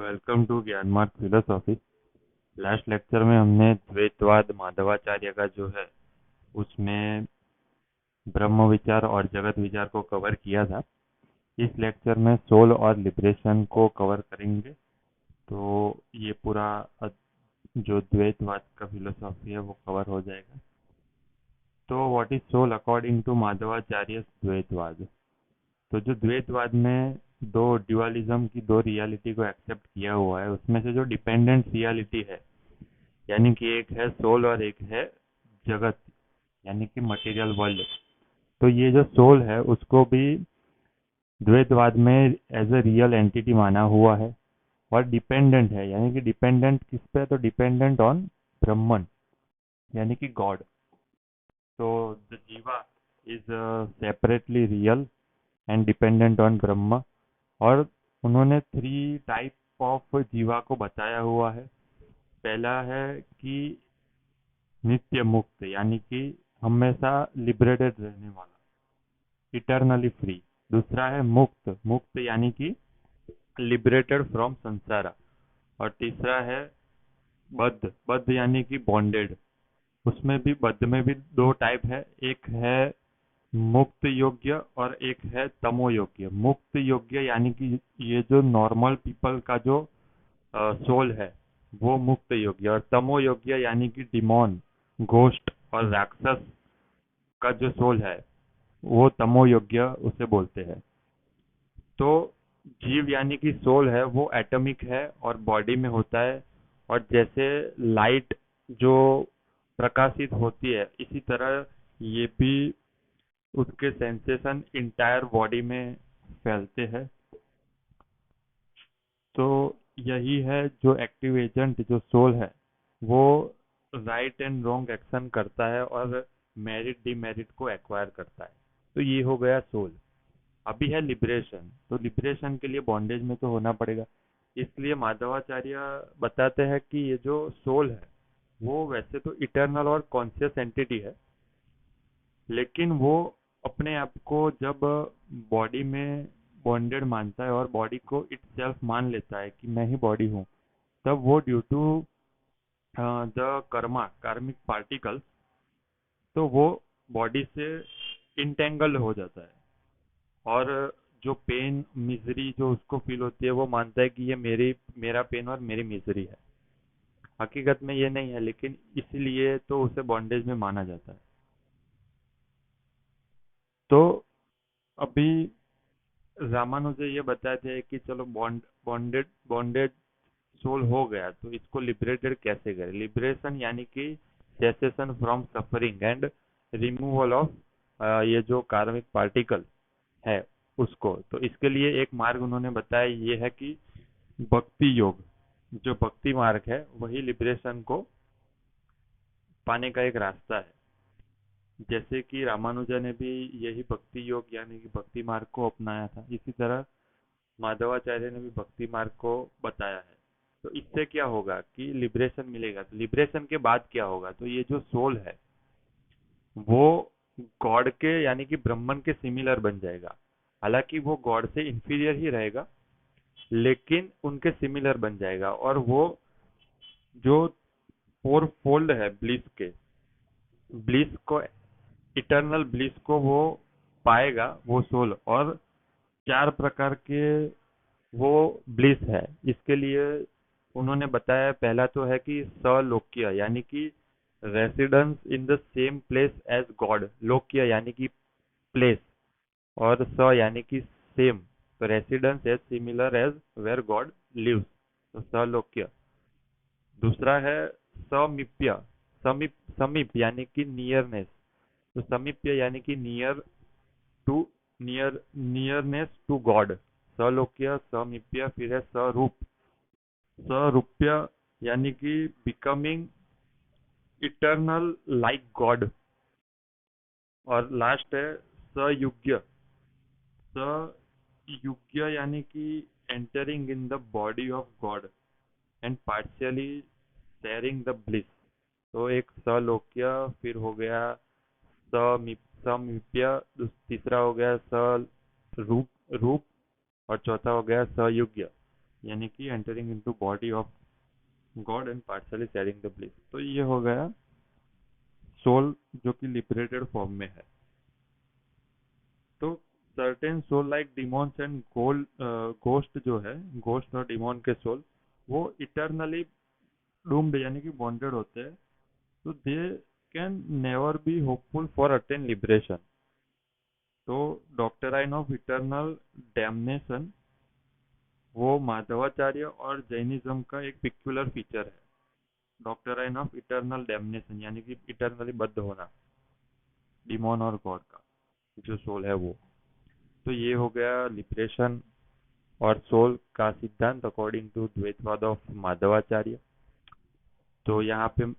Welcome to Gyanmarg philosophy. Last lecture में हमने द्वैतवाद माधवाचार्य का जो है उसमें ब्रह्म विचार और जगत विचार को कवर किया था। इस लेक्चर में सोल और लिबरेशन को कवर करेंगे। तो ये पूरा जो द्वैतवाद का फिलोसॉफी है वो कवर हो जाएगा। तो what is soul according to Madhvacharya Dvaitavada. तो जो द्वैतवाद में दो ड्युअलिज्म की दो रियलिटी को एक्सेप्ट किया हुआ है, उसमें से जो डिपेंडेंट रियलिटी है, यानी कि एक है सोल और एक है जगत, यानी कि मटेरियल वर्ल्ड। तो ये जो सोल है उसको भी द्वैतवाद में एज ए रियल एंटिटी माना हुआ है और डिपेंडेंट है, यानी कि डिपेंडेंट किस पे, तो डिपेंडेंट ऑन ब्रह्मन, यानी कि गॉड। तो द जीवा is separately real and dependent on ब्रह्म। और उन्होंने थ्री टाइप ऑफ जीवा को बताया हुआ है। पहला है कि नित्य मुक्त, यानी कि हमेशा लिबरेटेड रहने वाला, इटर्नली फ्री। दूसरा है मुक्त, मुक्त यानी कि लिबरेटेड फ्रॉम संसारा। और तीसरा है बद्ध, बद्ध यानी कि बॉन्डेड। उसमें भी बद्ध में भी दो टाइप है, एक है मुक्त योग्य और एक है तमो योग्य। मुक्त योग्य यानी कि ये जो नॉर्मल पीपल का जो सोल है वो मुक्त योग्य, और तमो योग्य यानी कि डिमोन, घोस्ट और राक्षस का जो सोल है वो तमो योग्य उसे बोलते हैं। तो जीव यानी कि सोल है वो एटॉमिक है और बॉडी में होता है। और जैसे लाइट जो प्रकाशित होती है इसी तरह ये भी उसके सेंसेशन इंटायर बॉडी में फैलते हैं। तो यही है जो एक्टिव एजेंट जो सोल है वो राइट एंड रॉन्ग एक्शन करता है और मेरिट डिमेरिट को एक्वायर करता है। तो ये हो गया सोल। अभी है लिबरेशन। तो लिबरेशन के लिए बॉन्डेज में तो होना पड़ेगा, इसलिए माधवाचार्य बताते हैं कि ये जो सोल है वो वैसे तो इटर्नल और कॉन्शियस एंटिटी है, लेकिन वो अपने आप को जब बॉडी में बॉन्डेड मानता है और बॉडी को इट सेल्फ मान लेता है कि मैं ही बॉडी हूँ, तब वो ड्यू टू द कर्मा कार्मिक पार्टिकल्स, तो वो बॉडी से इंटेंगल हो जाता है। और जो पेन मिजरी जो उसको फील होती है वो मानता है कि ये मेरा पेन और मेरी मिजरी है। हकीकत में ये नहीं है, लेकिन इसलिए तो उसे बॉन्डेज में माना जाता है। तो अभी रामानुज ये बताते हैं कि चलो बॉन्डेड बॉन्डेड सोल हो गया तो इसको लिबरेटेड कैसे करें। लिबरेशन यानी कि cessation from suffering and removal of ये जो कार्मिक पार्टिकल है उसको। तो इसके लिए एक मार्ग उन्होंने बताया, ये है कि भक्ति योग, जो भक्ति मार्ग है वही लिबरेशन को पाने का एक रास्ता है। जैसे कि रामानुजा ने भी यही भक्ति योग यानी कि भक्ति मार्ग को अपनाया था, इसी तरह माधवाचार्य ने भी भक्ति मार्ग को बताया है। तो इससे क्या होगा कि लिबरेशन मिलेगा। तो लिबरेशन के बाद क्या होगा, तो ये जो सोल है वो गॉड के यानी कि ब्रह्मन के सिमिलर बन जाएगा। हालांकि वो गॉड से इंफीरियर ही रहेगा, लेकिन उनके सिमिलर बन जाएगा। और वो जो फोर फोल्ड है ब्लिस के, ब्लिस को, इटर्नल ब्लिस को वो पाएगा वो सोल। और चार प्रकार के वो ब्लिस है। इसके लिए उन्होंने बताया, पहला तो है कि सलोक्य यानी कि residence in the same place as God. लोक्य यानी कि प्लेस, और स यानी कि सेम, तो residence as similar as where God lives, तो सलोक्य। दूसरा है समीप्य, समीप यानी कि नियरनेस, तो समीप्य यानी कि टू नियरनेस टू गॉड, सलोक्य समीप्य। फिर है स्वरूप, स्वरूप्य यानी कि बिकमिंग इटर्नल लाइक गॉड। और लास्ट है सयुग्य, सयुग्य यानी कि entering in the body of God and partially sharing the bliss. तो एक सलोक्य, फिर हो गया समीप्य, तीसरा हो गया रूप, और चौथा हो गया सयुग्य। यानी कि entering into body of God and partially sharing the bliss. तो ये हो गया सोल जो कि लिबरेटेड फॉर्म में है। तो certain soul like demons and ghost जो है, गोस्ट और डिमॉन के सोल वो इटरनली डूम्ड यानी कि बॉन्डेड होते हैं। तो they can never be hopeful for attain liberation. तो डॉक्टराइन ऑफ इटर्नल डैमनेशन वो माधवाचार्य और जैनिज्म का एक पिक्युलर फीचर है। डॉक्टराइन ऑफ इटर्नल डैमनेशन यानी कि इटर्नली बद्ध होना डिमोन और गॉड का जो सोल है वो। तो ये हो गया लिबरेशन और सोल का सिद्धांत अकॉर्डिंग टू द्वैतवाद ऑफ माधवाचार्य। तो यहाँ पे